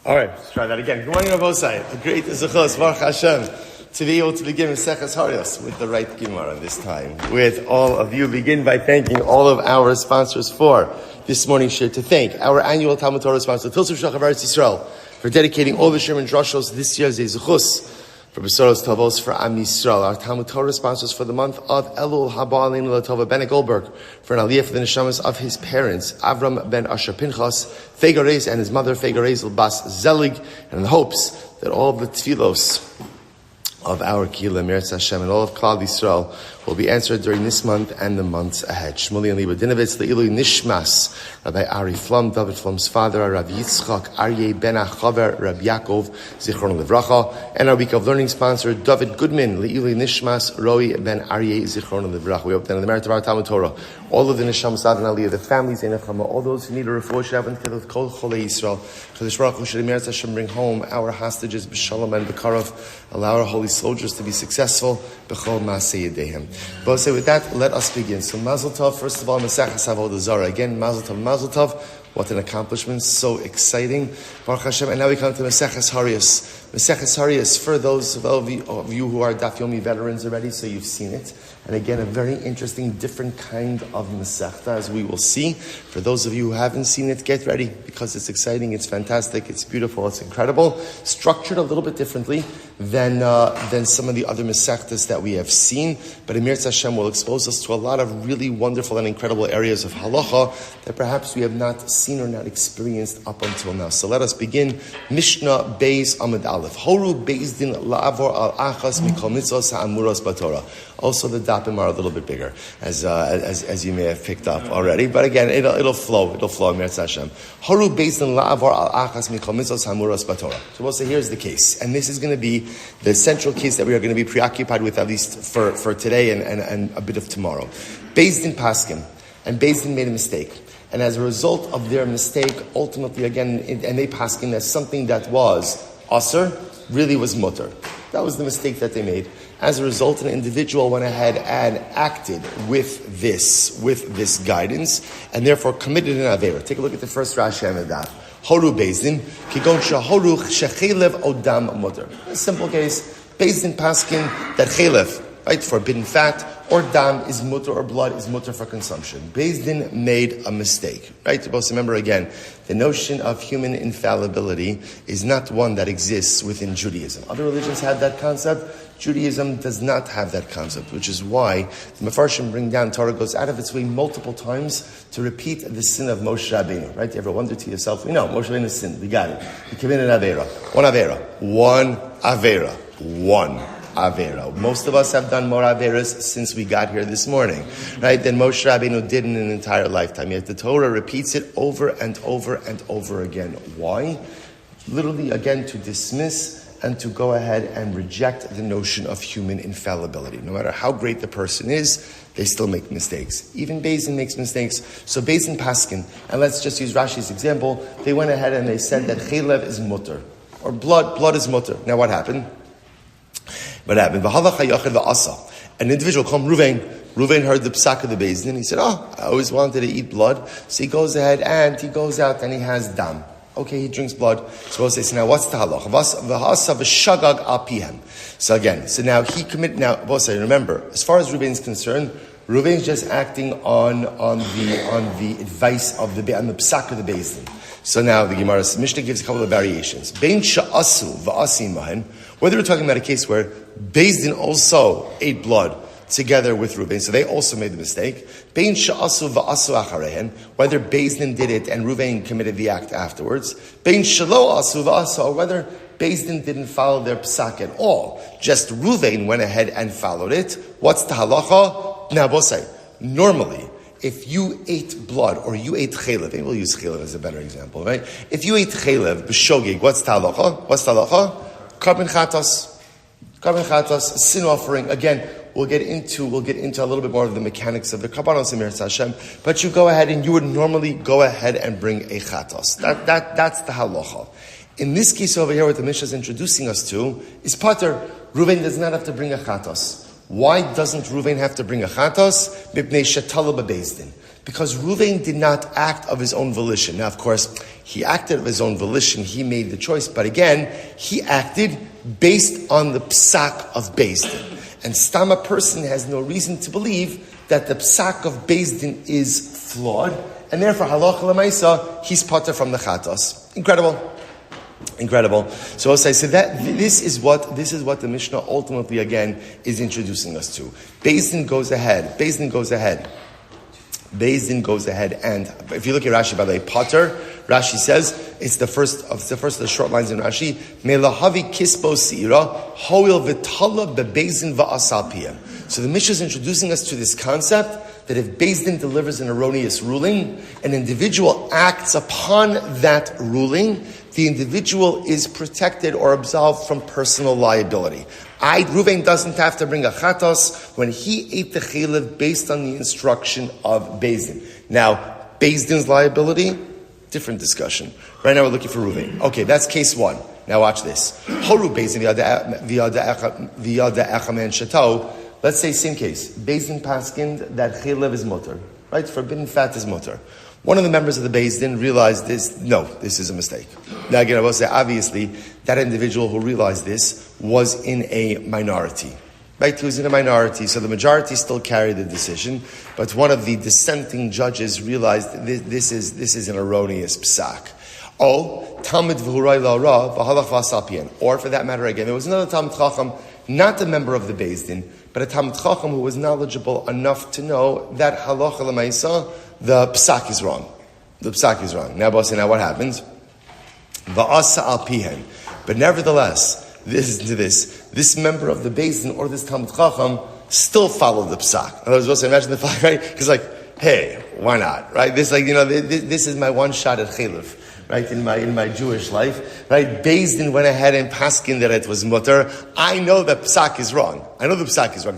All right, let's try that again. Good morning, Rabbi Shmuel. A great zechus, Baruch Hashem, to be able to begin Horayos with the right Gemara this time. With all of you, begin by thanking all of our sponsors for this morning's share. To thank our annual Talmud Torah sponsor, Tilsum Shach of Eretz Yisrael, for dedicating all the Sherman Drashos this year's zechus for Besoros Tavos for Am Yisrael. Our Talmud Torah sponsors for the month of Elul Haba Aleinu Latova Ben Goldberg for an aliyah for the neshamas of his parents, Avram ben Asher Pinchas, Fegarez, and his mother Fegarez Bas Zelig, and in the hopes that all of the tefillos of our Kila, Meretz Hashem, and all of Klal Yisrael will be answered during this month and the months ahead. Shmuley and Liba Dinovitz, Le'ilu Nishmas, Rabbi Ari Flum, David Flum's father, Rabbi Yitzchak, Aryeh Ben Achaver, Rabbi Yaakov, Zichron Livracha, and our week of learning sponsor, David Goodman, Le'ilu Nishmas, Roi Ben Aryeh, Zichron Livracha. We hope that in the merit of our Talmud Torah, all of the Neshama Sav and Aliyah, the families, all those who need a refuah shav and kiddush, Kol Cholei Yisrael, Kadosh Baruch Hu should Meretz Hashem bring home our hostages, B'Shalom and B'Karov, allow our holy soldiers to be successful, B'Chol Maaseh Yedeihem. But with that, let us begin. So Mazel Tov, first of all, Maseches Avodah Zarah. Again, Mazel Tov, Mazel Tov. What an accomplishment, so exciting. Baruch Hashem. And now we come to Maseches Horayos. Maseches Horayos, for those of you who are Daf Yomi veterans already, so you've seen it. And again, a very interesting, different kind of Masechta, as we will see. For those of you who haven't seen it, get ready, because it's exciting, it's fantastic, it's beautiful, it's incredible. Structured a little bit differently than some of the other Masechtas that we have seen. But Emir Hashem will expose us to a lot of really wonderful and incredible areas of halacha that perhaps we have not seen or not experienced up until now. So let us begin. Mishnah Beis Amud Aleph. Horu Beis Din La'avor Al Achas Mikol Mitzvos Ha'amuros B'Torah. Also, the dapim are a little bit bigger, as you may have picked up already. But again, it'll flow. Meretz Hashem. Haru based on la'avar al achas mikol mitzvos hamuros b'Torah. So we'll say here's the case, and this is going to be the central case that we are going to be preoccupied with, at least for today and a bit of tomorrow. Based in Paskin, and Based in made a mistake. And as a result of their mistake, ultimately, again, and they paskin as something that was aser, really was mutter. That was the mistake that they made. As a result, an individual went ahead and acted with this guidance, and therefore committed an avera. Take a look at the first Rashi on the daf. Horu Bezdin, kigon shahoru shechelev odam mutter. A simple case, Bezdin paskin that chelev, right, forbidden fat, or dam is mutter, or blood is mutter for consumption. Beis Din made a mistake, right? You're supposed to remember again, the notion of human infallibility is not one that exists within Judaism. Other religions have that concept. Judaism does not have that concept, which is why the Mefarshim bring down, Torah goes out of its way multiple times to repeat the sin of Moshe Rabbeinu, right? You ever wonder to yourself, Moshe Rabbeinu sinned, we got it. He committed an avera. One avera. Most of us have done more averas since we got here this morning, right? Than Moshe Rabbeinu did in an entire lifetime. Yet the Torah repeats it over and over and over again. Why? Literally, again, to dismiss and to go ahead and reject the notion of human infallibility. No matter how great the person is, they still make mistakes. Even Beis Din makes mistakes. So Beis Din paskin, and let's just use Rashi's example, they went ahead and they said that chelev is mutter, or blood is mutter. Now what happened? An individual called Ruvain heard the psak of the Beis Din. He said, I always wanted to eat blood. So he goes ahead and he goes out and he has dam. Okay, he drinks blood. So we'll say, now what's the halach? So again, so now he committed, now we'll say, remember, as far as Ruvain's concerned, Ruvain's just acting on the advice of on the psak of the Beis Din. So now the Gemara's Mishnah gives a couple of variations. Bein sha'asu v'asim mahen, whether we're talking about a case where Beis Din also ate blood together with Ruvain, so they also made the mistake. Bein sha'asu v'asu acharehen, whether Beis Din did it and Ruvain committed the act afterwards. Bein shalo asu v'asu, or whether Beis Din didn't follow their psak at all. Just Ruvain went ahead and followed it. What's the halacha? Now, Bosai, normally, if you ate blood, or you ate chelev, maybe we'll use chelev as a better example, right? If you ate chelev, b'shogeg, what's the halacha? Carbon chatas, sin offering. Again, we'll get into a little bit more of the mechanics of the karbanos in Meretz Hashem. But you go ahead and you would normally go ahead and bring a chatos. That's the halacha. In this case over here, what the Mishnah is introducing us to is pater. Ruvain does not have to bring a chatos. Why doesn't Ruvain have to bring a chatos? Mipnei shetala bebeis din. Because Ruvain did not act of his own volition. Now, of course, he acted of his own volition. He made the choice. But again, he acted based on the psak of Beis Din. And stam, a person has no reason to believe that the psak of Beis Din is flawed. And therefore, halacha l'maisa, he's pater from the chatos. Incredible. So I'll say, that this is what the Mishnah ultimately again is introducing us to. Beis Din goes ahead, and if you look at Rashi, by the way, pater, Rashi says it's the first of the short lines in Rashi. Melahavi kispo seira hoil v'tala bebeis din va'asal piyam. So the Mishnah is introducing us to this concept that if Beis Din delivers an erroneous ruling, an individual acts upon that ruling, the individual is protected or absolved from personal liability. Ruvain doesn't have to bring a chatos when he ate the chelev based on the instruction of Beis Din. Now, Beis Din's liability, different discussion. Right now we're looking for Ruvain. Okay, that's case one. Now watch this. Horu Beis Din v'yada echamen shato. Let's say same case. Beis Din paskind that chelev is mutter. Right? Forbidden fat is mutter. One of the members of the Beis Din realized this is a mistake. Now again, I will say, obviously, that individual who realized this was in a minority. Right? He was in a minority, so the majority still carried the decision, but one of the dissenting judges realized this is an erroneous psak. Talmid v'huray la'ra v'halach v'asapien. Or for that matter again, there was another Talmid Chacham, not a member of the Beis Din, but a Talmid Chacham who was knowledgeable enough to know that halacha l'maisa, the psak is wrong. Now what happens? Va'asa al pihen. But nevertheless, this member of the Beis Din or this Talmid Chacham still followed the psak. I was supposed to imagine the fact, right? Because hey, why not? Right? This is my one shot at chelev. Right, in my Jewish life, right? Beis Din went ahead and paskin that it was mutter. I know that psak is wrong.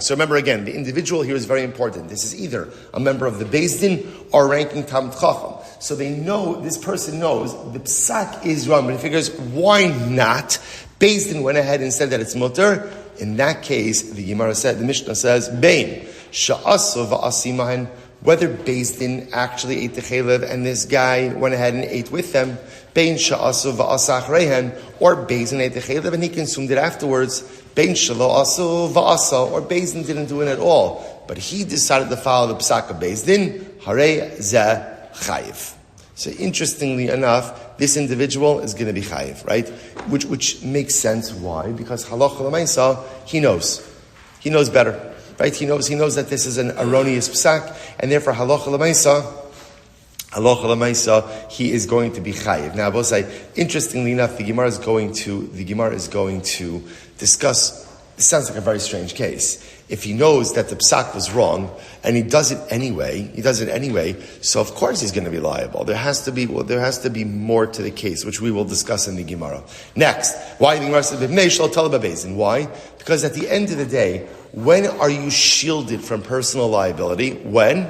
So remember again, the individual here is very important. This is either a member of the Beis Din or ranking Talmid Chacham. So this person knows the psak is wrong, but he figures, why not? Beis Din went ahead and said that it's mutter. In that case, the Mishnah says, Bein sha'asu va'asimahen. Whether Beis Din actually ate the chelev and this guy went ahead and ate with them, Bein sha'asu va'asa achrehen, or Beis Din ate the chelev and he consumed it afterwards, Bein shalo asu va'asa, or Beis Din didn't do it at all, but he decided to follow the psak of Beis Din, harei zeh chayiv. So interestingly enough, this individual is going to be chayiv, right? Which makes sense. Why? Because halacha l'maisa, he knows better. Right? He knows that this is an erroneous psak, and therefore halacha l'maisa, he is going to be chayiv. Now, I will say, interestingly enough, the Gemara is going to discuss. This sounds like a very strange case. If he knows that the psak was wrong and he does it anyway, so of course he's going to be liable. There has to be more to the case, which we will discuss in the Gemara. Next, why the Gemara says, why? Because at the end of the day, when are you shielded from personal liability? When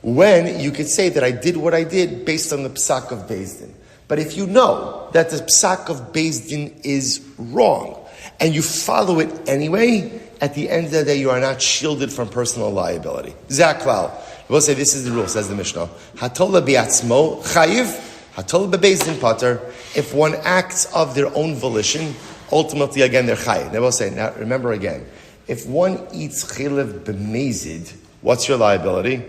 you could say that I did what I did based on the psak of Beis Din. But if you know that the psak of Beis Din is wrong, and you follow it anyway, at the end of the day, you are not shielded from personal liability. Zaklal. We'll say this is the rule, says the Mishnah. Hatola biatzmo chayiv, hatola bebeis din pater. If one acts of their own volition, ultimately, again, they're chayiv. Now we'll say, now remember again, if one eats chelev b'mezid, what's your liability?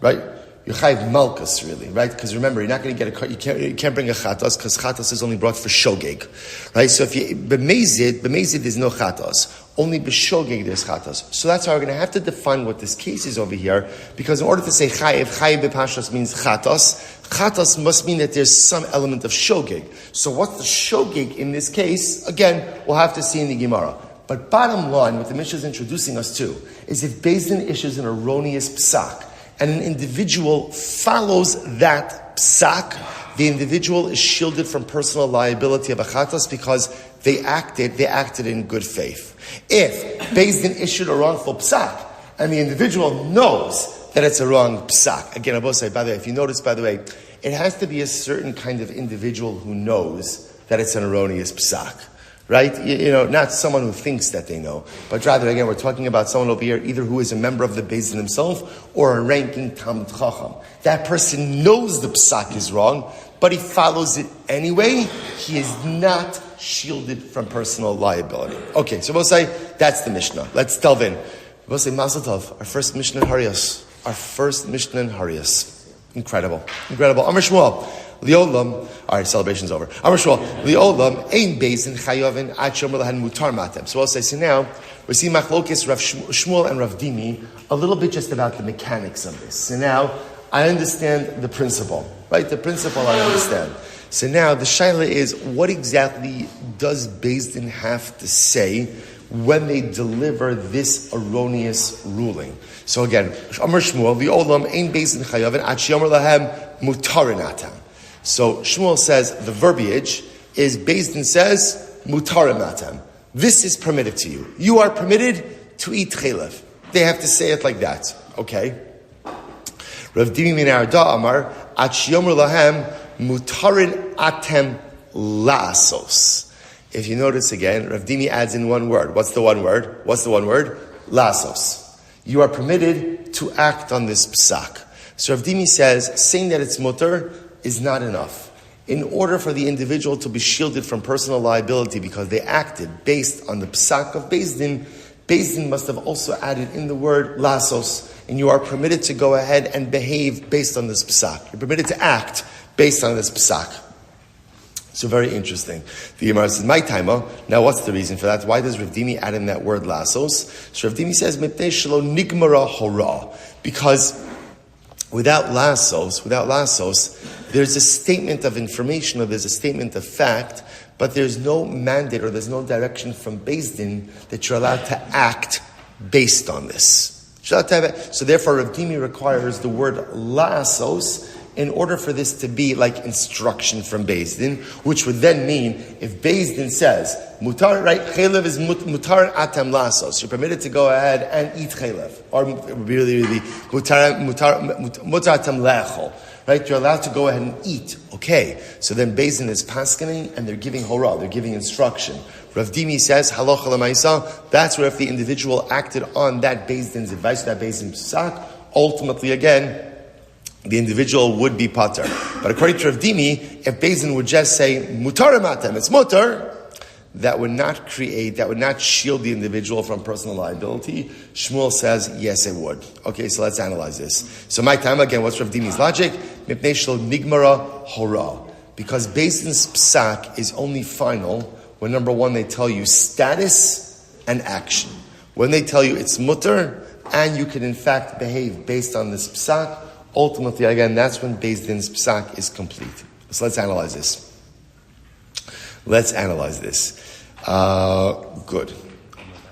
Right? You're chayiv malchus, really, right? Because remember, you're not going to get a cut. You can't bring a chatos because chatos is only brought for shogeg, right? So if you b'mezid there's no chatos. Only b'shogeg there's chatos. So that's how we're going to have to define what this case is over here. Because in order to say chayiv b'pashtos means chatos. Chatos must mean that there's some element of shogeg. So what's the shogeg in this case? Again, we'll have to see in the Gemara. But bottom line, what the Mishnah is introducing us to is if Beis Din issues an erroneous psak, and an individual follows that psak, the individual is shielded from personal liability of a chatos because they acted in good faith. If Beis Din issued a wrongful psak, and the individual knows that it's a wrong psak, again, I will say, by the way, if you notice, by the way, it has to be a certain kind of individual who knows that it's an erroneous psak. right? Not someone who thinks that they know, but rather, again, we're talking about someone over here, either who is a member of the Beis Din himself or a ranking Talmid Chacham. That person knows the psak is wrong, but he follows it anyway. He is not shielded from personal liability. Okay, so we'll say that's the Mishnah. Let's delve in. We'll say Mazel Tov, our first Mishnah in Horayos. Our first Mishnah in Horayos. Incredible. Amar Shmuel. Liolam, all right, celebration's over. Amar Shmuel, Liolam, ein bezin chayovin ad shomer lahen mutar matem. So I'll say, so now, we see Machlokes, Rav Shmuel and Rav Dimi, a little bit just about the mechanics of this. So now, I understand the principle, right? The principle I understand. So now, the shaila is, what exactly does Beis Din have to say when they deliver this erroneous ruling? So again, Amar Shmuel, Liolam, ein bezin chayovin ad shomer lahem mutarin atam. So Shmuel says the verbiage is Beis Din says mutarim atam. This is permitted to you. You are permitted to eat chelev. They have to say it like that. Okay. Rav Dimi min Arda Amar at shiyomer lahem mutarin atem lasos. If you notice again, Rav Dimi adds in one word. What's the one word? Lasos. You are permitted to act on this psak. So Rav Dimi says saying that it's mutar is not enough. In order for the individual to be shielded from personal liability because they acted based on the psak of Beis Din must have also added in the word lasos, and you are permitted to go ahead and behave based on this psak. You're permitted to act based on this psak. So very interesting. The Gemara says, my timer. Now what's the reason for that? Why does Rav Dimi add in that word lasos? So Rav Dimi says, Mipnei shelo nigmara hora. Because without lasos, there's a statement of information or there's a statement of fact, but there's no mandate or there's no direction from Beis Din that you're allowed to act based on this. So therefore, Rav Dimi requires the word lasos in order for this to be like instruction from Beis Din, which would then mean if Beis Din says mutar, right? Chelev is mutar atam lasos. You're permitted to go ahead and eat chelev, or really mutar atam lechol. Right, you're allowed to go ahead and eat. Okay, so then Beis Din is paskening and they're giving hora, they're giving instruction. Rav Dimi says halacha l'maisa. That's where if the individual acted on that Beis Din's advice, that Beis Din's psak, ultimately again, the individual would be pater. But according to Rav Dimi, if Beis Din would just say mutar matem, it's mutar, that would not shield the individual from personal liability. Shmuel says, yes, it would. Okay, so let's analyze this. So my time, again, what's Rav Dimi's logic? Mipnei shelo nigmara hora. Because Beis Din's psak is only final when, number one, they tell you status and action. When they tell you it's mutter, and you can in fact behave based on this psak, ultimately, again, that's when Beis Din's psak is complete. So let's analyze this. Good.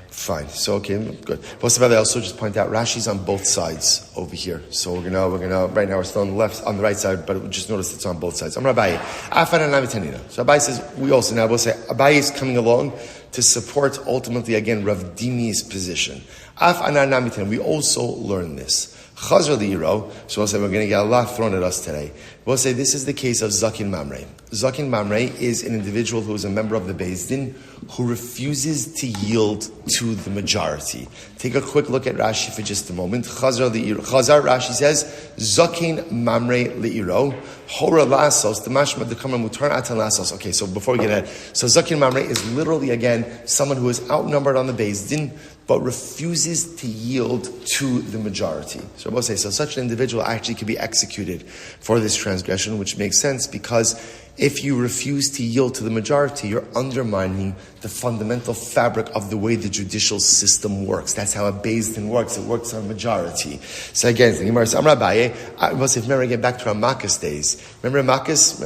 Fine. So, okay, good. Plus, I also just point out Rashi's on both sides over here. So we're gonna, right now we're still on the right side, but just notice it's on both sides. I'm Rabbi. So Rabbi says, we'll say, Rabbi is coming along to support ultimately, again, Rav Dimi's position. We also learn this. Chazar li'iro, so we'll say we're going to get a lot thrown at us today. We'll say this is the case of Zakin Mamre. Zakin Mamre is an individual who is a member of the Beis Din who refuses to yield to the majority. Take a quick look at Rashi for just a moment. Chazar Rashi says, Zakin Mamre li'iro, Hora lasos, the mashma the kamar mutar atan lasos. Okay, so before we get ahead, so Zakin Mamre is literally, again, someone who is outnumbered on the Beis Din, but refuses to yield to the majority. So I will say, so such an individual actually can be executed for this transgression, which makes sense because if you refuse to yield to the majority, you're undermining the fundamental fabric of the way the judicial system works. That's how a Beis Din works. It works on majority. So again, the Gemara says, Amar Abaye, I must remember again back to Ramakas days. Remember Ramakas?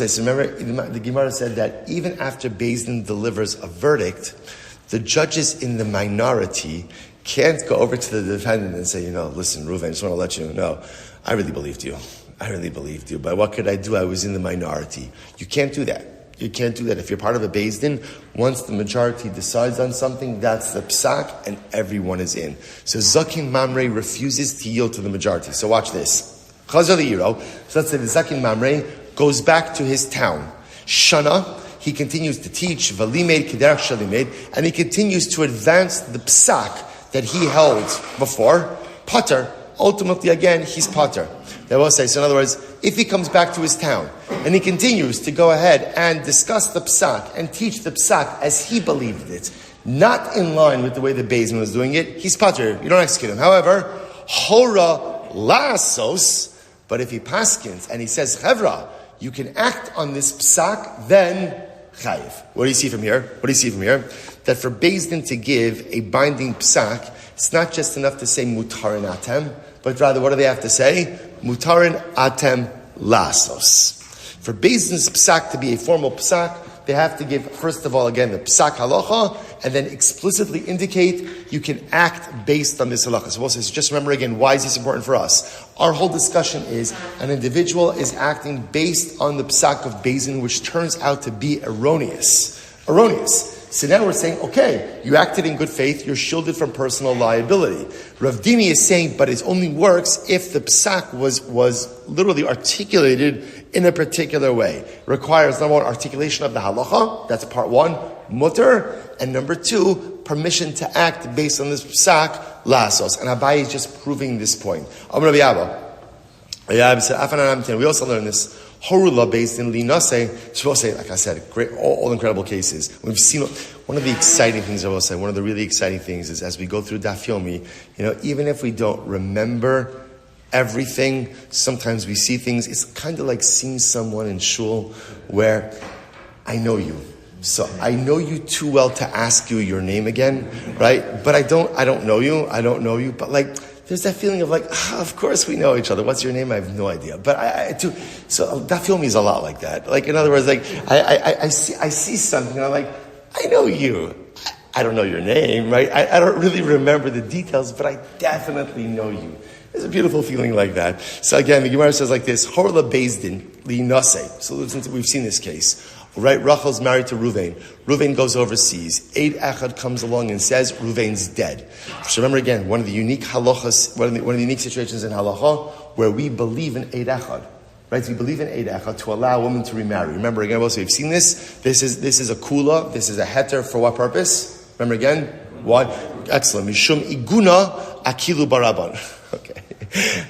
So remember, the Gemara said that even after Beis Din delivers a verdict, the judges in the minority can't go over to the defendant and say, listen, Reuven, I just want to let you know, I really believed you. But what could I do? I was in the minority. You can't do that. If you're part of a Beis Din, once the majority decides on something, that's the psak, and everyone is in. So Zakin Mamre refuses to yield to the majority. So watch this. Chazal Iro. So let's say the Zakin Mamre goes back to his town. Shana, he continues to teach, v'limed kederach shalimed, and he continues to advance the psak that he held before, pater. Ultimately, again, he's pater. They will say, so in other words, if he comes back to his town and he continues to go ahead and discuss the psak and teach the psak as he believed it, not in line with the way the Beis Din was doing it, he's pater. You don't execute him. However, hora lasos, but if he paskins and he says, Chevra, you can act on this psak, then chayiv. What do you see from here? That for Beis Din to give a binding psak, it's not just enough to say mutarin atem, but rather what do they have to say? Mutarin atem lasos. For Beis Din's psak to be a formal psak, they have to give, first of all, again, the psak halacha, and then explicitly indicate you can act based on this halacha. So we'll say, so just remember again, why is this important for us? Our whole discussion is an individual is acting based on the psak of Beis Din, which turns out to be erroneous. So now we're saying, okay, you acted in good faith, you're shielded from personal liability. Rav Dimi is saying, but it only works if the psak was literally articulated in a particular way. Requires, number one, articulation of the halacha, that's part one, mutter, and number two, permission to act based on this psak, lasos. And Abai is just proving this point. We also learn this. Horula based in Linase, so we'll say, like I said, great, all incredible cases. We've seen one of the exciting things. I will say, one of the really exciting things is as we go through Daf Yomi, even if we don't remember everything, sometimes we see things. It's kind of like seeing someone in shul where I know you, so I know you too well to ask you your name again, right? But I don't know you, but like. There's that feeling of like, of course we know each other. What's your name? I have no idea. But so that film is a lot like that. Like, in other words, like, I see something and I'm like, I know you. I don't know your name, right? I don't really remember the details, but I definitely know you. There's a beautiful feeling like that. So again, the Gemara says like this, Horla Beis Din li Nase. So we've seen this case. Right, Rachel's married to Ruvain. Ruvain goes overseas. Eid Echad comes along and says Ruvain's dead. So remember again, one of the unique halachas, one of the unique situations in halacha where we believe in Eid Echad. Right, so we believe in Eid Echad to allow a woman to remarry. Remember again, also we've seen this. This is a kula. This is a heter for what purpose? Remember again, what? Excellent. Mishum iguna akilu baraban. Okay.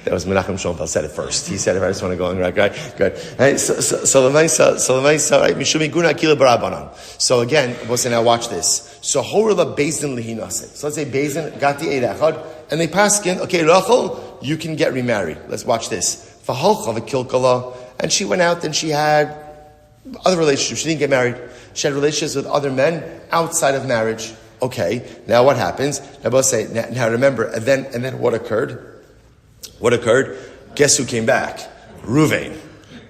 That was Menachem Schoenfeld said it first. He said it. I just want to go on. Right? Good. Right? So again, we'll say now watch this. So Horla Beis Din lihinase. So let's say Beis Din got the Eid Echad, and they paskin. Okay, Rachel, you can get remarried. Let's watch this. V'holcha v'kilkala, and she went out and she had other relationships. She didn't get married. She had relationships with other men outside of marriage. Okay, now what happens? Now both say. Now remember, and then what occurred? Guess who came back? Ruvain.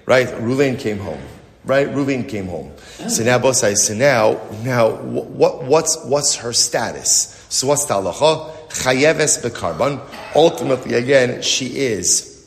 Right? Ruvain came home. Right? Ruvain came home. So now both sides. So now what's her status? So what's the halacha? Chayeves bekarban. Ultimately, again, she is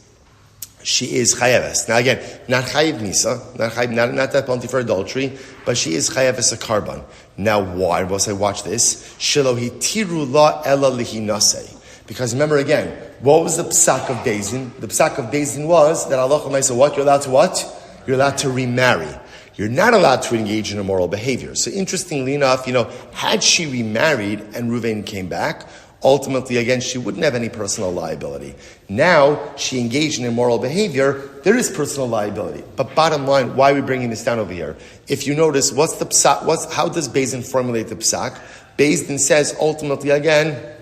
chayeves. Now again, not chayev nisa, not that penalty for adultery, but she is chayeves a karban. Now why? Both sides, watch this. Shelo hitiru la ela lihinase. Because remember again, what was the psak of Beis Din? The psak of Beis Din was that Allah said what? You're allowed to what? You're allowed to remarry. You're not allowed to engage in immoral behavior. So interestingly enough, had she remarried and Ruvain came back, ultimately again, she wouldn't have any personal liability. Now, she engaged in immoral behavior, there is personal liability. But bottom line, why are we bringing this down over here? If you notice, what's the psak? How does Beis Din formulate the psak? Beis Din says, ultimately again,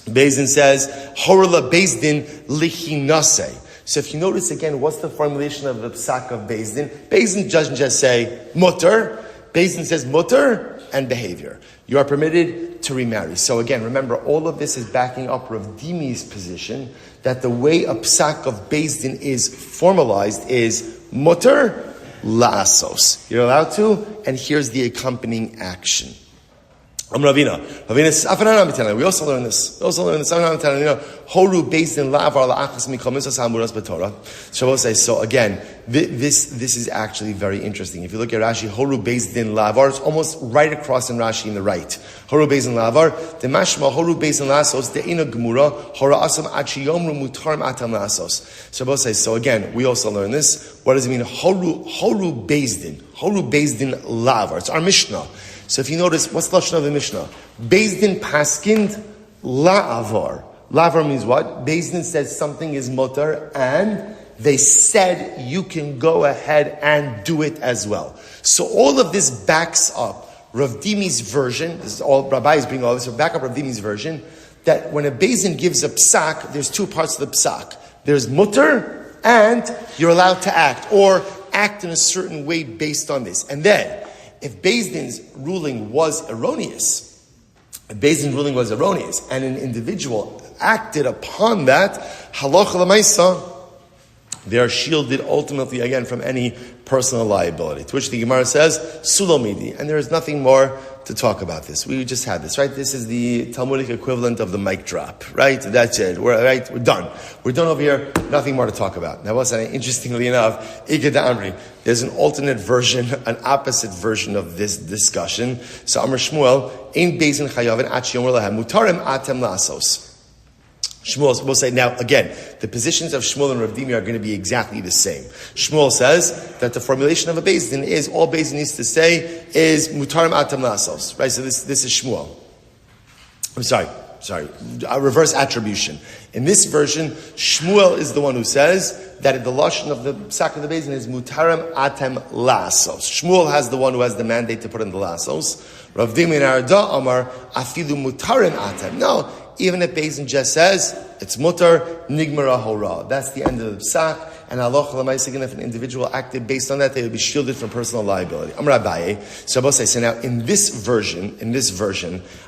Beis Din says, Horla Beis Din lichinase. So if you notice again, what's the formulation of the psak of Beis Din? Beis Din doesn't just say mutter. Beis Din says mutter and behavior. You are permitted to remarry. So again, remember, all of this is backing up Rav Dimi's position that the way a psak of Beis Din is formalized is mutter la'asos. You're allowed to, and here's the accompanying action. Ravina says, we also learn this. Horu based in lavar la'achas mikomis hamuras b'Torah. Shabbos says, so again, this is actually very interesting. If you look at Rashi, Horu based in lavar, it's almost right across in Rashi in the right. Horu based in lavar, the mashma Horu based in lasos, the ina gemura, hora asam achi yomru mutarim atam lasos. Shabbos says, so again, we also learn this. What does it mean? Horu based in lavar. It's our Mishnah. So if you notice, what's the lashon of the Mishnah? Beis Din paskind la'avar. La'avar means what? Beis Din says something is mutar, and they said you can go ahead and do it as well. So all of this backs up Rav Dimi's version. This is all Rabbi is bringing all this. So back up Rav Dimi's version that when a Beis Din gives a psak, there's two parts of the psak. There's mutar, and you're allowed to act or act in a certain way based on this, and then. If Beis Din's ruling was erroneous, and an individual acted upon that, halacha l'maisa, they are shielded ultimately again from any personal liability. To which the Gemara says, Sulomidi, and there is nothing more to talk about this. We just had this, right? This is the Talmudic equivalent of the mic drop, right? That's it. We're done. We're done over here. Nothing more to talk about. Now, interestingly enough, there's an alternate version, an opposite version of this discussion. So, Amar Shmuel, Ein Beis Din chayavin achi yomer lahem mutarim atem lasos. Shmuel will say, now again, the positions of Shmuel and Rav Dimi are going to be exactly the same. Shmuel says that the formulation of a Beis Din is, all Beis Din needs to say is mutarim atam lasos. Right, so this is Shmuel. I'm sorry, a reverse attribution. In this version, Shmuel is the one who says that the lashon of the psak of the Beis Din is mutarim atem lasos. Shmuel has the one who has the mandate to put in the lasos. Rav Dimi and Arda Amar afilu mutarim atem. No. Even if Beis Din just says, it's mutar, nigmara hora. That's the end of the psak. And halacha l'maisa, if an individual acted based on that, they would be shielded from personal liability. Amar Abaye. So now in this version,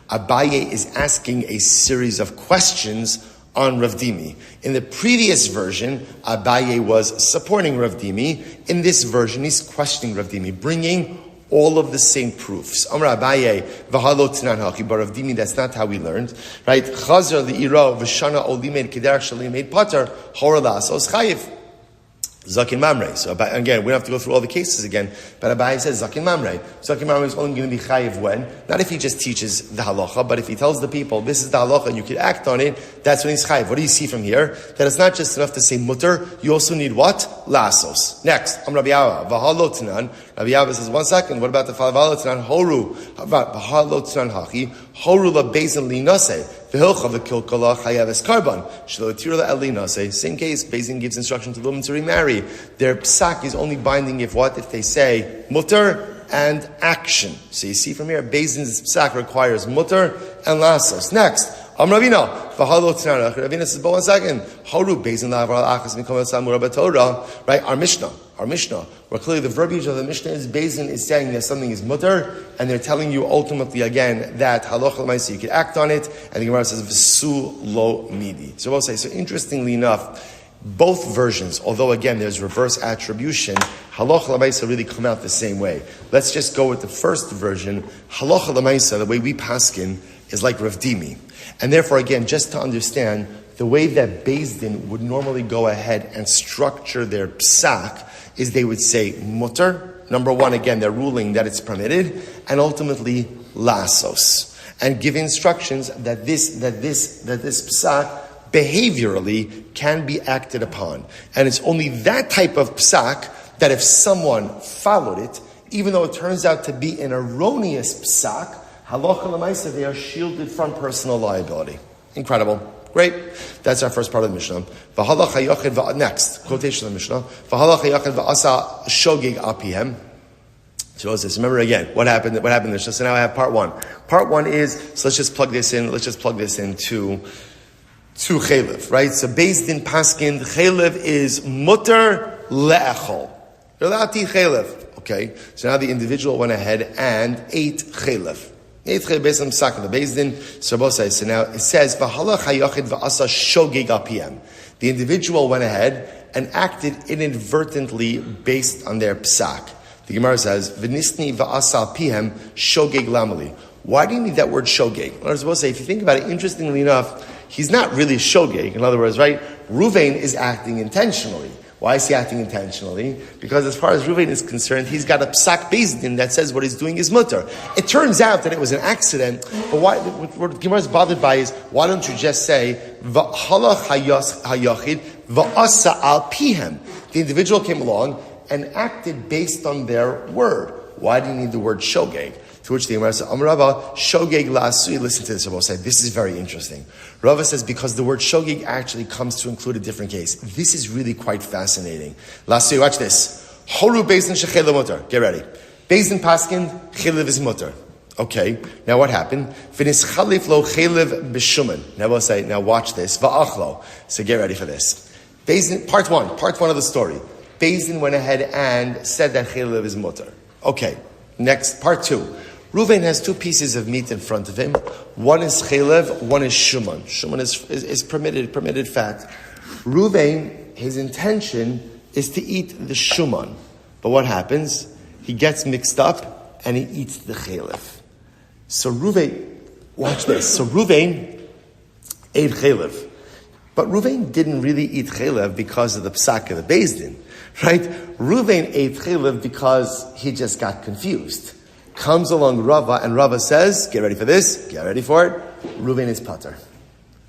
Abaye is asking a series of questions on Rav Dimi. In the previous version, Abaye was supporting Rav Dimi. In this version, he's questioning Rav Dimi, bringing all of the same proofs. Amar Abaye, v'halo tnan haki, but Rav Dimi, that's not how we learned, right? Chazer li'iro v'shana olimed kederach shalimed pater hora lasos chayiv. Zakin Mamre. So again, we don't have to go through all the cases again, but Abaye says Zakin Mamre. Zakin Mamre is only going to be chayiv when? Not if he just teaches the halacha, but if he tells the people, this is the halacha and you can act on it, that's when he's chayiv. What do you see from here? That it's not just enough to say mutter, you also need what? Lasos. Next, Rabbi Yava, v'halo tnan. Rabbi Yava says, 1 second, what about the v'halo tnan horu? V'halo tnan hachi, horu la bezin li nase. Same case, Beis Din gives instruction to the woman to remarry. Their psak is only binding if what? If they say mutter and action. So you see from here, Beis Din's psak requires mutter and lasos. Next, Ravina says, but 1 second, Haru Beis Din lavar achas mikomas samura b'Torah. Right, our Mishnah, where clearly the verbiage of the Mishnah is Beis Din is saying that something is mutter, and they're telling you ultimately again that halacha l'maisa you can act on it, and the Gemara says v'su lo midi. So we'll say, so interestingly enough, both versions, although again there's reverse attribution, halacha l'maisa really come out the same way. Let's just go with the first version. Halacha l'maisa, the way we paskin, is like Rav Dimi. And therefore, again, just to understand, the way that Beis Din would normally go ahead and structure their psak is they would say mutter. Number one, again, they're ruling that it's permitted, and ultimately lasos, and give instructions that this psak behaviorally can be acted upon. And it's only that type of psak that if someone followed it, even though it turns out to be an erroneous psak, halacha l'maisa, they are shielded from personal liability. Incredible. Great. That's our first part of the Mishnah. Next, quotation of the Mishnah. So remember again, what happened there. So now I have part one. Part one is, so let's just plug this into chaylev, right? So Beis Din paskin, chaylev is mutter le'echol. You're allowed to eat chaylev. Okay. So now the individual went ahead and ate chaylev. So now it says, the individual went ahead and acted inadvertently based on their psak. The Gemara says, Why do you need that word shogeg? I was supposed to say, if you think about it, interestingly enough, he's not really shogeg. In other words, right? Ruvain is acting intentionally. Why is he acting intentionally? Because as far as Ruvain is concerned, he's got a psak beis din that says what he's doing is mutter. It turns out that it was an accident, but what Gemara is bothered by is, why don't you just say, v'halach hayachid v'asa al pihem? The individual came along and acted based on their word. Why do you need the word shogeg? To which the Gemara says, Rava, shogeg la'asui. Listen to this, Rava said. This is very interesting. Rava says, because the word shogeg actually comes to include a different case. This is really quite fascinating. La'asui, watch this. Horu beis din shechelev mutar. Get ready. Beis din paskin, chelev is mutar. Okay, now what happened? Finis chalif lo chelev b'shuman. Now we'll say, now watch this. Va'achlo. So get ready for this. Beis din, part one of the story. Beis din went ahead and said that chelev is mutar. Okay, next, part two. Ruvain has two pieces of meat in front of him. One is chelev, one is shuman. Shuman is permitted fat. Ruvain, his intention is to eat the shuman. But what happens? He gets mixed up and he eats the chelev. So Ruvain, watch this. So Ruvain ate chelev. But Ruvain didn't really eat chelev because of the psak of the beis din. Right? Ruvain ate chelev because he just got confused. Comes along Rava, and Rava says, get ready for this, get ready for it, Ruvain is pater.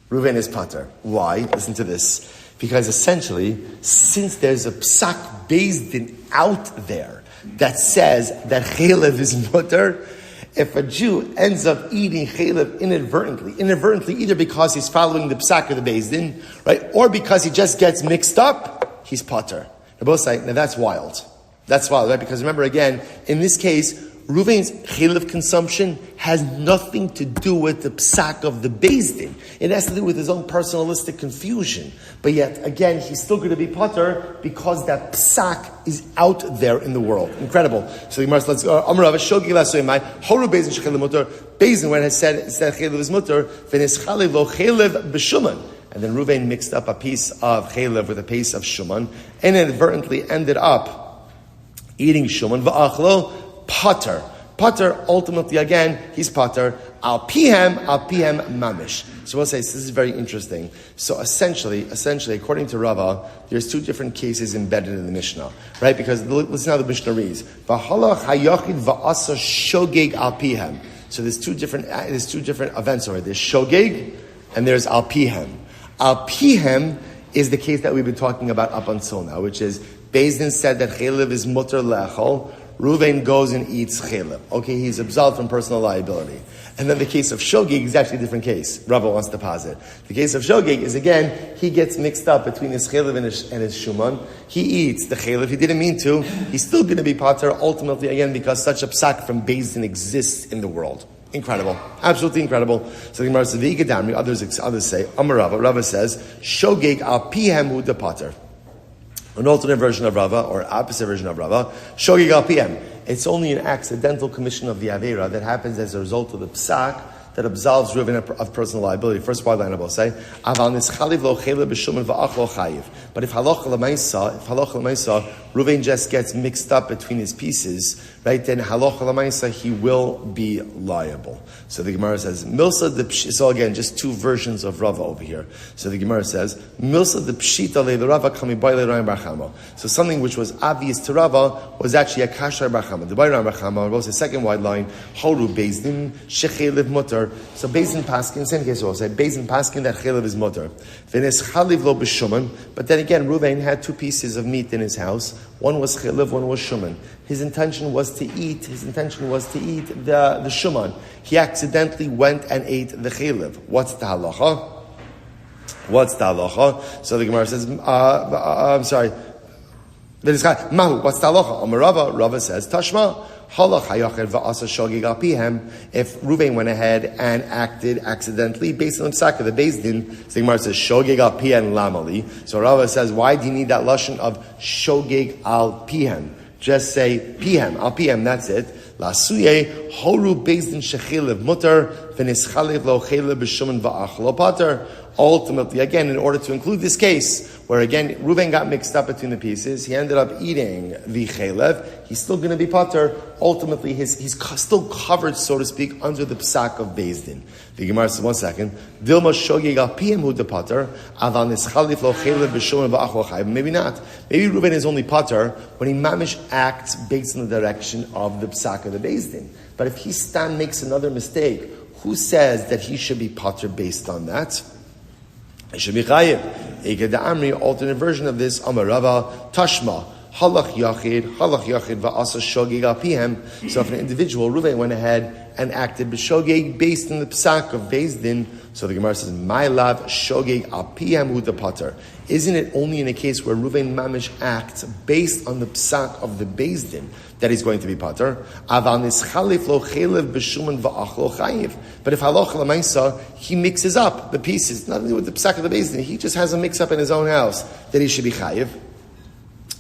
Ruvain is pater. Why? Listen to this. Because essentially, since there's a psak beis din out there that says that chelev is mutter, if a Jew ends up eating chelev inadvertently, either because he's following the psak of the beis din, right, or because he just gets mixed up, he's pater. They're both saying, now that's wild. That's wild, right? Because remember again, in this case, Ruvain's chelev consumption has nothing to do with the psak of the beis din. It has to do with his own personalistic confusion. But yet, again, he's still going to be pater because that psak is out there in the world. Incredible. So the Gemara says, let's go. Amrava shogi lasoimai horu beis din shechelev mutar. Beis din when it said chelev is mutar, v'nis chalev lo chelev b'shuman. And then Ruvain mixed up a piece of chelev with a piece of shuman, and inadvertently ended up eating shuman v'achlo. Pater, ultimately again, he's pater. Al pihem mamish. So we'll say this is very interesting. So essentially, according to Rava, there's two different cases embedded in the Mishnah, right? Because listen how the Mishnah reads: V'halach hayachid va'asa shogeg al pihem. So there's two different events over there. There's shogeg and there's al pihem. Al pihem is the case that we've been talking about up until now, which is beis din said that chelev is mutter le'achol. Ruvain goes and eats chelev. Okay, he's absolved from personal liability. And then the case of shogeg is actually a different case. Rava wants to posit. The case of shogeg is, again, he gets mixed up between his chelev and his shuman. He eats the chelev. He didn't mean to. He's still going to be pater, ultimately, again, because such a psak from beis din exists in the world. Incredible. Absolutely incredible. So the Gemara says, V'ikadamri, others say, Amarava, Rava says, shogeg al pihem hu de pater. An alternate version of Rava, or opposite version of Rava, shogeg al pihem. It's only an accidental commission of the Avera that happens as a result of the psak that absolves Reuven of personal liability. First wide line I will say, Aval nischaliv lo chelev b'shuman v'ach lo chayiv. But if halacha l'maisa, Reuven just gets mixed up between his pieces, right? Then halacha l'maisa, he will be liable. So the Gemara says, Milsa the pshita. So again, just two versions of Rava over here. So the Gemara says, Milsa the pshita le Rava kami by le Rayim Barchama. So something which was obvious to Rava was actually a kasher Barchama. The by Rayim Barchama was the second wide line. Horu beis din shechelev mutar. So beis din paskin, same case also. Beis din paskin that chelev is mutar. V'nes chaliv lo b'shuman. But then again, Reuven had two pieces of meat in his house. One was chelev, one was shuman. His intention was to eat the shuman. He accidentally went and ate the chelev. What's the halacha? So the Gemara says, I'm sorry. Mahu, what's the halacha? Rava says, Tashma. If Reuven went ahead and acted accidentally based on the psak of the beis din, the Gemara says shogeg al pihen lamali. So Rava says, why do you need that lashon of shogeg al pihen? Just say pihem al pihem. That's it. Lasuye horu beis din shechelev mutar v'nischalif lo chelev b'shuman va'achlo pater. Ultimately, again, in order to include this case, where again, Reuven got mixed up between the pieces, he ended up eating the chelev, he's still going to be pater. Ultimately, he's still covered, so to speak, under the psak of Beis Din. The Gemara says, 1 second, Dilma shogeg al piyem hu de pater, aval nischalif lo chelev b'shuman va'achlo chayv. Maybe not. Maybe Reuven is only pater when he mamish acts based on the direction of the psak of the Beis Din. But if he makes another mistake, who says that he should be pater based on that? It should be chayiv. Eke de Amri, alternate version of this, Amar Rava, Tashma, halach yachid va'asa shogeg al pihem. So if an individual, Reuven, went ahead and acted b'shogeg based on the psak of Beis Din, so the Gemara says, my lav shogeg al pihem hu de pater. Isn't it only in a case where Reuven mamish acts based on the psak of the Beis Din that he's going to be pater? Aval nischalif lo chelev b'shuman va'achlo chayiv. But if halacha l'maisa, he mixes up the pieces, nothing to do with the psak of the Beis Din. He just has a mix up in his own house that he should be chayiv.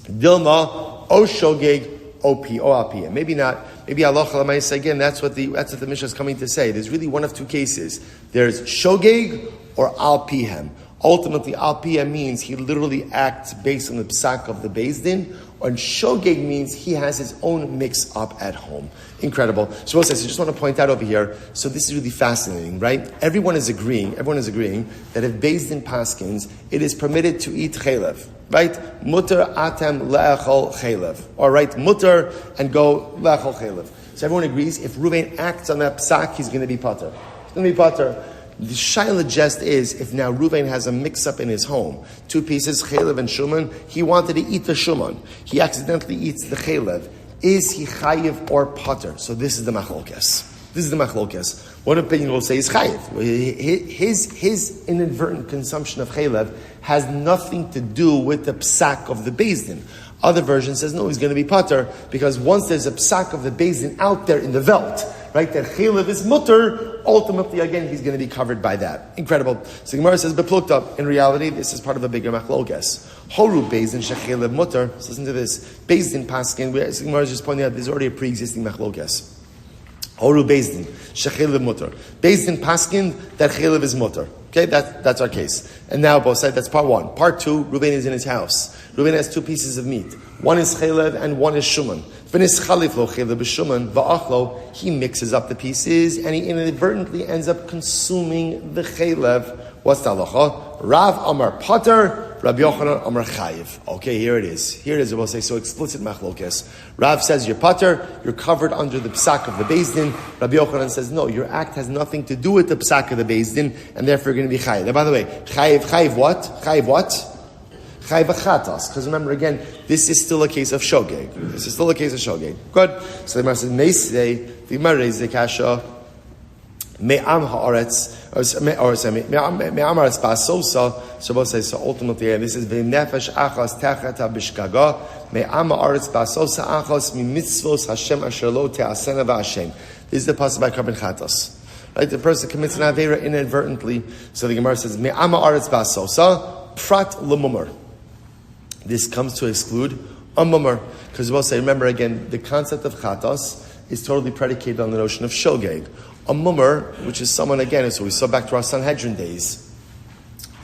Dilma o shogeg o apiyah. Maybe not. Maybe halacha l'maisa again. That's what the Mishnah is coming to say. There's really one of two cases. There's shogeg or al pihem. Ultimately, al piyah means he literally acts based on the psak of the Beis Din, and shogeg means he has his own mix-up at home. Incredible. So I just want to point out over here, so this is really fascinating, right? Everyone is agreeing that if Beis Din paskins, it is permitted to eat chelev, right? Mutter atem le'echol chelev. Or right, mutter and go le'echol chelev. So everyone agrees, if Reuven acts on that psak, he's going to be pater. He's going to be pater. The shaila jest is, if now Reuven has a mix-up in his home, 2 pieces, chelev and shuman, he wanted to eat the shuman. He accidentally eats the chelev. Is he chayiv or pater? So this is the machlokes. One opinion will say is chayiv. His inadvertent consumption of chelev has nothing to do with the psak of the Beis Din. Other version says, no, he's going to be pater, because once there's a psak of the Beis Din out there in the Welt, right, that chelev is mutter, ultimately, again, he's going to be covered by that. Incredible. So Gemara says, beplukta. In reality, this is part of a bigger machlokes. Horu Beis Din shechelev mutter. So listen to this. Beis Din paskin, Gemara is just pointing out, there's already a pre-existing machlokes. Horu Beis Din shechelev mutter. Beis Din paskin, that chelev is mutter. Okay, that's our case. And now, both sides, that's part 1. Part 2, Reuven is in his house. Reuven has 2 pieces of meat. One is chelev and one is shuman. He mixes up the pieces and he inadvertently ends up consuming the chelev. What's the halacha? Rav Amar Pater, Rabbi Yochanan Amar Chayiv. Okay, here it is. We'll say so explicit machlokes. Rav says you're Pater, you're covered under the psak of the Beis Din. Rabbi Yochanan says no, your act has nothing to do with the psak of the Beis Din, and therefore you're going to be chayiv. Now, by the way, chayiv what? Chayiv achatas. Because remember again, this is still a case of shogeg. Good. So the Gemara says, Meisei, the Gemara raises the kasha, me'am ha'aretz, me'am ha'aretz ba'asosa. So both say, so ultimately, and this is v'nefesh achas techata b'shkaga, me'am ha'aretz ba'asosa achas mitzvos Hashem asher lo te'asena v'Hashem. This is the passage by Karban Chatas. Right, the person commits an avera inadvertently. So the Gemara says, me'am ha'aretz ba'asosa, prat l'mumar. This comes to exclude a mummer. Because we'll say, remember again, the concept of chatas is totally predicated on the notion of shogeg. A mummer, which is someone, again, so we saw back to our Sanhedrin days.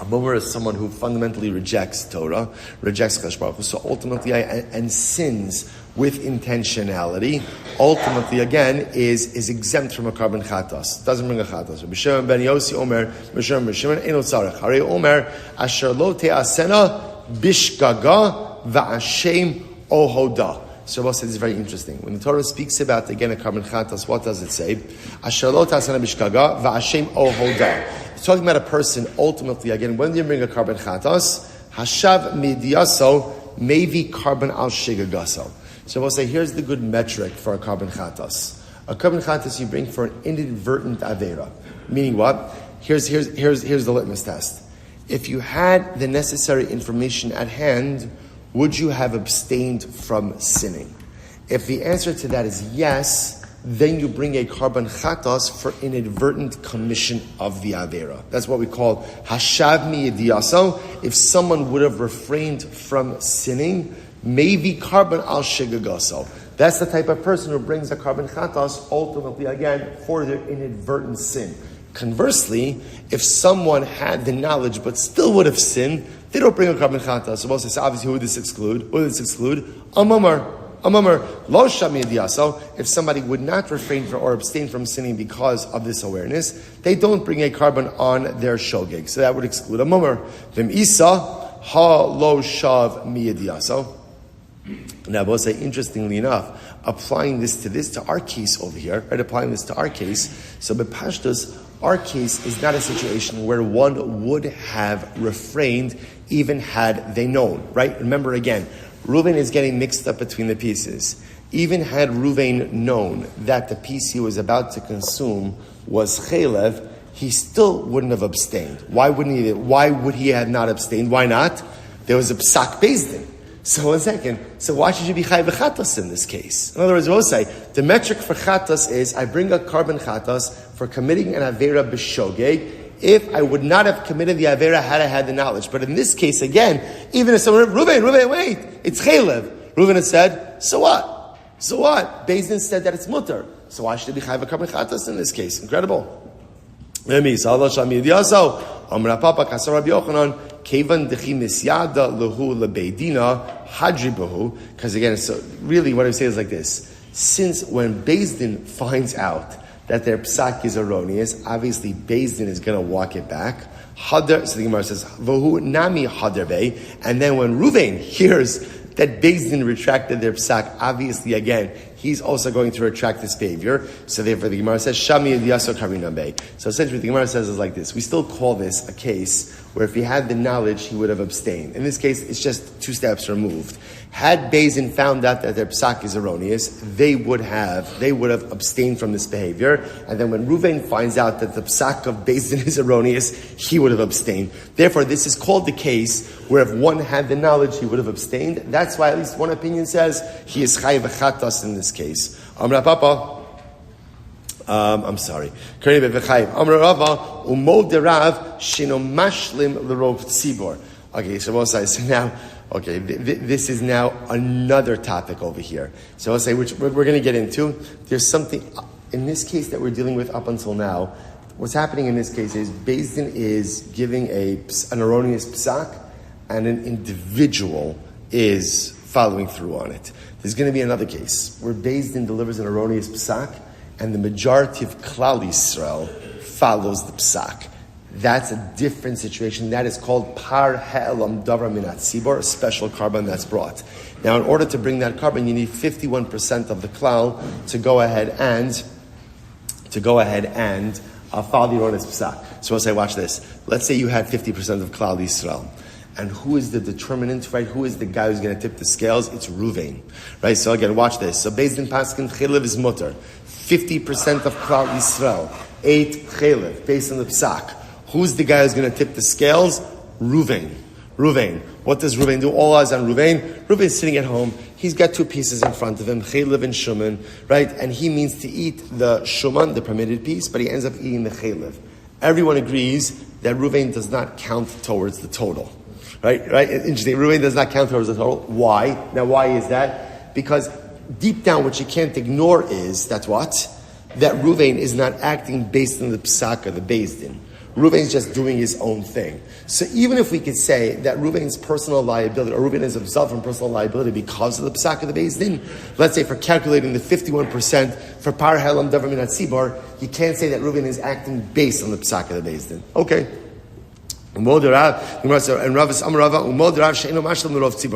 A mummer is someone who fundamentally rejects Torah, rejects Chesed Baruch Hu, so ultimately, and sins with intentionality, ultimately, again, is exempt from a Karban Chatas. Doesn't bring a Chatas. Rabbi Shimon ben Yossi Omer, Rabbi Shimon Eno Tzarech. Harei Omer, Asher lo te'asena, Bishgaga va'ashem ohoda. So we'll say this is very interesting. When the Torah speaks about, again, a Karban Chatas, what does it say? Asher lo ta'asena bishgaga va'ashem ohoda. It's talking about a person, ultimately, again, when you bring a Karban Chatas, hashav midiyaso maybe Karban al shigagaso. So we'll say, here's the good metric for a Karban Chatas. A Karban Chatas you bring for an inadvertent avera. Meaning what? Here's the litmus test. If you had the necessary information at hand, would you have abstained from sinning? If the answer to that is yes, then you bring a Karban Chatas for inadvertent commission of the Avera. That's what we call Hashav mi'ediyaso. If someone would have refrained from sinning, maybe Karban al shigagaso. That's the type of person who brings a carbon chatas ultimately, again, for their inadvertent sin. Conversely, if someone had the knowledge but still would have sinned, they don't bring a carbon chatas. So obviously, who would this exclude? Who would this exclude? A mummer, lo shami diaso. If somebody would not refrain from or abstain from sinning because of this awareness, they don't bring a carbon on their shogeg. So that would exclude a mummer. Vim isa ha lo shav miyadiaso. Now, I will say, interestingly enough, applying this to our case over here, right? Applying this to our case. So, b'pashtus, our case is not a situation where one would have refrained even had they known, right? Remember again, Reuven is getting mixed up between the pieces. Even had Reuven known that the piece he was about to consume was chelev, he still wouldn't have abstained. Why wouldn't he? Why would he have not abstained? Why not? There was a psak bezdin. So 1 second. So why should you be chai v'chatas in this case? In other words, we'll say the metric for chatas is I bring a carbon chatas for committing an avera b'shogeg. If I would not have committed the avera had I had the knowledge. But in this case, again, even if someone, Reuven, wait, it's chelev. Reuven had said, so what? Beis Din said that it's mutter. So why should it be chai v'carbon chatas in this case? Incredible. Because again, so really what I say is like this. Since when Beis Din finds out that their psak is erroneous, obviously Beis Din is going to walk it back. Hadar, so the Gemara says, Vohu nami hadar bey. And then when Reuven hears that Beis Din retracted their psak, obviously again, he's also going to retract his behavior. So therefore the Gemara says, Shami yaso karina bey. So essentially the Gemara says is like this. We still call this a case where if he had the knowledge, he would have abstained. In this case, it's just 2 steps removed. Had Beis Din found out that their psak is erroneous, they would have abstained from this behavior. And then when Reuven finds out that the psak of Beis Din is erroneous, he would have abstained. Therefore, this is called the case where if one had the knowledge, he would have abstained. That's why at least one opinion says he is chai v'chatas in this case. Amra Papa. I'm sorry. Okay, so we'll say, so now, okay, this is now another topic over here. So I'll say, which we're going to get into. There's something, in this case that we're dealing with up until now, what's happening in this case is Beis Din is giving an erroneous psak, and an individual is following through on it. There's going to be another case where Beis Din delivers an erroneous psak, and the majority of Klal Yisrael follows the psak. That's a different situation. That is called par ha'elam davar min hatzibor, a special carbon that's brought. Now, in order to bring that carbon, you need 51% of the klal to go ahead and follow the erroneous psak. So we'll say, watch this. Let's say you had 50% of Klal Yisrael. And who is the determinant, right? Who is the guy who's going to tip the scales? It's Reuven, right? So again, watch this. So Beis Din paskin chelev is mutter. 50% of Klal Yisrael ate chelev based on the psak. Who's the guy who's going to tip the scales? Reuven. What does Reuven do? All eyes on Reuven. Reuven's sitting at home. He's got 2 pieces in front of him, chelev and shuman, right? And he means to eat the shuman, the permitted piece, but he ends up eating the chelev. Everyone agrees that Reuven does not count towards the total. Right? Interesting. Reuven does not count towards the total. Why? Now, why is that? Because deep down, what you can't ignore is that what? That Reuven is not acting based on the psak of the Beis Din. Reuven's just doing his own thing. So even if we could say that Reuven's personal liability, or Reuven is absolved from personal liability because of the psak of the Beis Din, let's say for calculating the 51% for par ha'elam davar min hatzibor, you can't say that Reuven is acting based on the psak of the Beis Din. Okay. And Rav Amrava,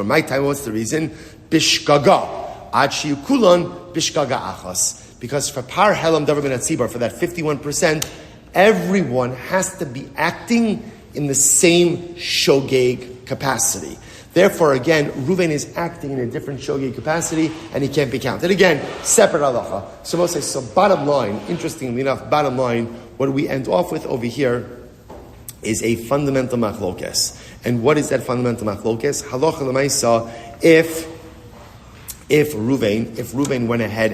my time, what's the reason? Bishgaga. Achi kulon bishgaga achas. Because for par helam davar min hatzibor, for that 51%, everyone has to be acting in the same shogeg capacity. Therefore, again, Reuven is acting in a different shogeg capacity, and he can't be counted. Again, separate halacha. So we'll say, so bottom line, interestingly enough, what we end off with over here is a fundamental machlokes. And what is that fundamental machlokes? Halacha l'maisa, if Reuven went ahead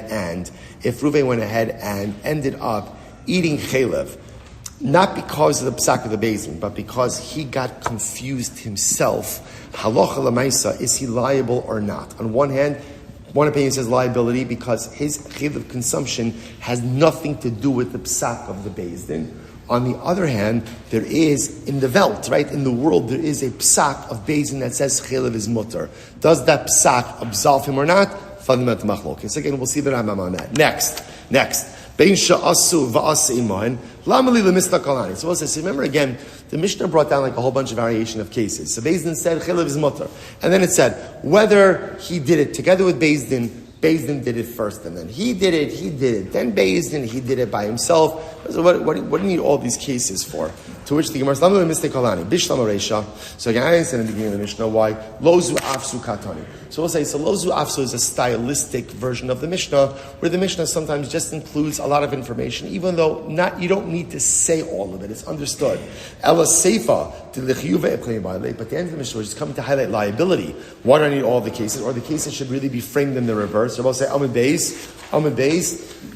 and ended up eating chelev, not because of the psak of the Beis Din, but because he got confused himself, halacha l'maisa, is he liable or not? On one hand, One opinion says liability because his chiyuv of consumption has nothing to do with the psak of the Beis Din. On the other hand, there is, in the Welt, right, in the world, there is a psak of Beis Din that says chiyuv is mutter. Does that psak absolve him or not? Fundamental machlokes. Again, we'll see the Rambam on that. Next. Bein sha'asu va'as iman, lamali lemisna kalani. So remember again, the Mishnah brought down like a whole bunch of variation of cases. So Beis Din said chiyuv is mutter, and then it said whether he did it together with Beis Din did it first, and then he did it. Then Beis Din, he did it by himself. So what do you need all these cases for? To which the Gemara says, so again, I didn't say in the beginning of the Mishnah why lozu afsu katani. So we'll say, so lozu afsu is a stylistic version of the Mishnah, where the Mishnah sometimes just includes a lot of information, even though you don't need to say all of it. It's understood. Ela seifa but the end of the Mishnah is coming to highlight liability. Why do I need all the cases? Or the cases should really be framed in the reverse. So we'll say Amid Beis,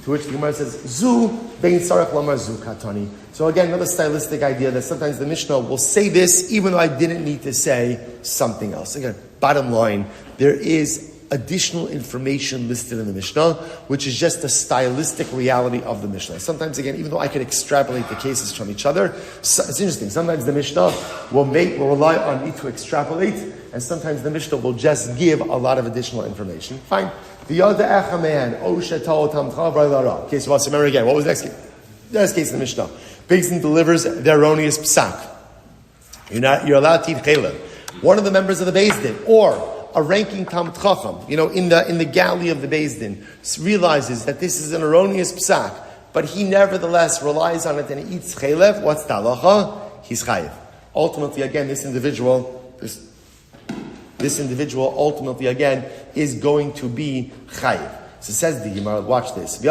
to which the Gemara says zu bein sarach lamar zu katani. So again, another stylistic idea that sometimes the Mishnah will say this even though I didn't need to say something else. Again, bottom line, there is additional information listed in the Mishnah, which is just the stylistic reality of the Mishnah. Sometimes, again, even though I could extrapolate the cases from each other, it's interesting. Sometimes the Mishnah will rely on me to extrapolate, and sometimes the Mishnah will just give a lot of additional information. Fine. Okay, so let's remember again. What was the next case? The next case in the Mishnah. Beis Din delivers the erroneous psak. You're allowed to eat chaylev. One of the members of the Beis Din, or a ranking Talmid Chacham, in the galley of the Beis Din, realizes that this is an erroneous psak, but he nevertheless relies on it and he eats chaylev. What's the halacha? He's chayiv. Ultimately, again, this individual ultimately again is going to be chayiv. So says the Gemara, watch this. So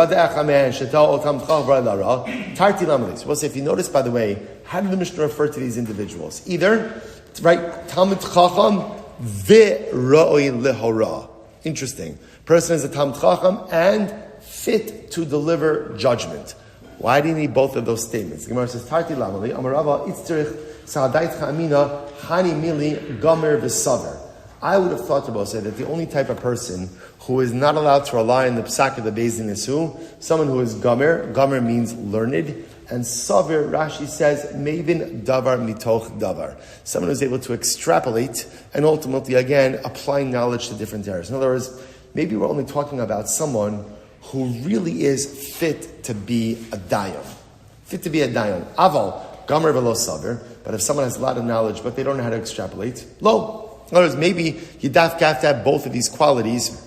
we'll say, if you notice, by the way, how did the Mishnah refer to these individuals? Either, right, Talmid Chacham v'ra'oi lehora. Interesting. Person is a Talmid Chacham and fit to deliver judgment. Why do you need both of those statements? The Gemara says, Tarti lamali, amarava itzterich sa'adait cha'amina hani mili gomer v'saver. I would have thought to say that the only type of person who is not allowed to rely on the psak of the Beis Din is who? Someone who is gomer. Gomer means learned. And savir, Rashi says, mevin davar mitoch davar. Someone who is able to extrapolate and ultimately, again, apply knowledge to different areas. In other words, maybe we're only talking about someone who really is fit to be a dayan. Fit to be a dayan. Aval, gomer velo savir. But if someone has a lot of knowledge, but they don't know how to extrapolate, lo. In other words, maybe you have to have both of these qualities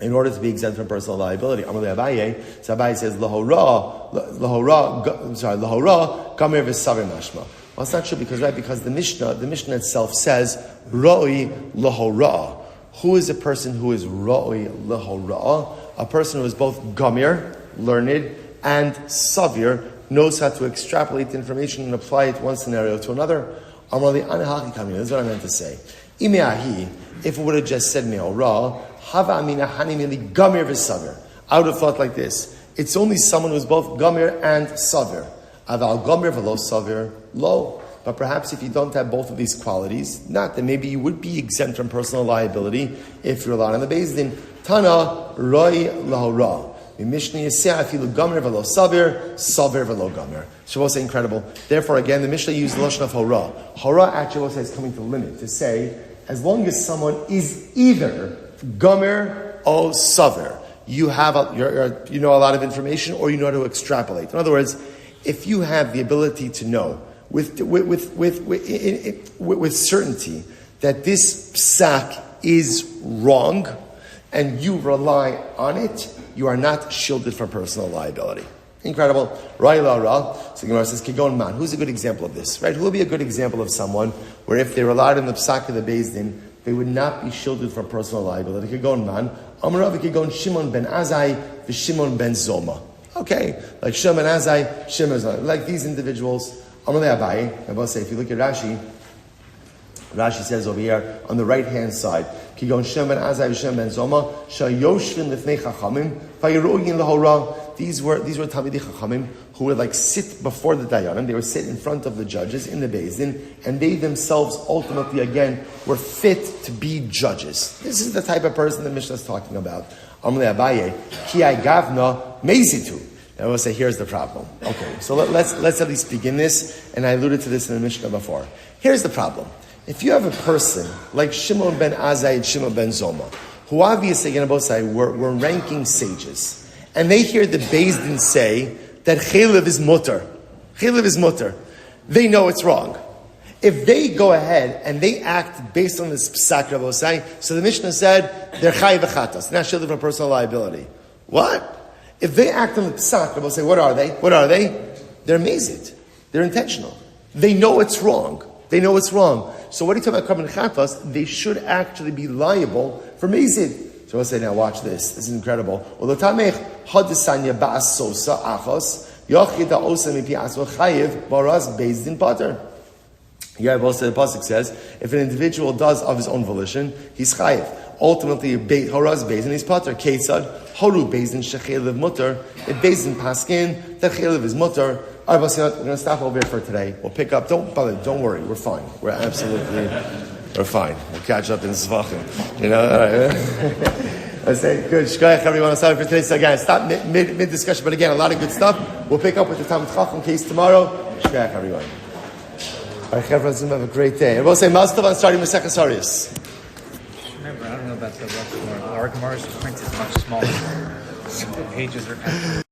in order to be exempt from personal liability. Amalei Abaye, so Abaye says, lahora, kamer v'saver mashma. Well, it's not true because the Mishnah itself says, roi lahora. Who is a person who is roi lahora? A person who is both gamir, learned, and savir, knows how to extrapolate the information and apply it one scenario to another. This is what I meant to say. If it would have just said me'orah, I would have thought like this. It's only someone who's both gamir and savir. Aval gamir v'lo savir lo. But perhaps if you don't have both of these qualities, then maybe you would be exempt from personal liability if you're allowed on the Beis Din. Tana roi lahora. Mishnah Yiseh afilu gamer v'lo savir v'lo gamer. Shavuot say incredible. Therefore, again, the Mishnah used the lashon of hora. Hora actually is coming to the limit to say, as long as someone is either gamer or savir, you know a lot of information, or you know how to extrapolate. In other words, if you have the ability to know with certainty that this psak is wrong, and you rely on it, you are not shielded from personal liability. Incredible. So the Gemara says, Kigon man. Who's a good example of this? Right? Who would be a good example of someone where if they relied on the psak of the Beis Din, they would not be shielded from personal liability? Kigon man. Amarav Kigon Shimon ben Azai v'Shimon ben Zoma. Okay. Like Shimon ben Azai, Shimon ben Zoma. Like these individuals. Amalei Abaye. I will say, if you look at Rashi, Rashi says over here on the right hand side, Kigon Shem ben Azai Shem ben Zoma Shayoshvin Lifnei Chachamim Vayiroyin Lahora. These were Talmidei Chachamim who would like sit before the Dayanim. They would sit in front of the judges in the Beis Din, and they themselves ultimately again were fit to be judges. This is the type of person the Mishnah is talking about. Amle Abaye Ki I Gavna Mezitu. And I will say, here's the problem. Okay, so let's at least begin this, and I alluded to this in the Mishnah before. Here's the problem. If you have a person like Shimon ben Azai and Shimon ben Zoma, who obviously, again, both sides were ranking sages, and they hear the Beis Din say that chaylev is mutter. Chaylev is mutter. They know it's wrong. If they go ahead and they act based on this psak Rabbi Osai, so the Mishnah said they're chayiv v'chatas, not shielded from personal liability. What? If they act on the psak, Rabbi Osai, what are they? What are they? They're mazid. They're intentional. They know it's wrong. They know it's wrong. So what are you talking about carbon chatas? They should actually be liable for mazid. So I'll say, now watch this. This is incredible. Yeah, also the pasuk says, if an individual does of his own volition, he's chayiv. Ultimately, Horaz Beis Din is pater. Ketzad Horu Beis Din shechelev mutter. If Beis Din paskin that chelev is mutter. All right, we're going to stop over here for today. We'll pick up. Don't worry. We're fine. We're fine. We'll catch up in Zvachim. You know. All right. I say good. Shkoyach everyone. Sorry for today. So again, stop mid discussion, but again, a lot of good stuff. We'll pick up with the Talmud Chacham case tomorrow. Shkoyach everyone. All right, everyone, have a great day. And we'll say Mazel Tov on starting with Second Horayos. Remember, I don't know about the Gemara. Our Gemara is printed much smaller. So the pages are kind of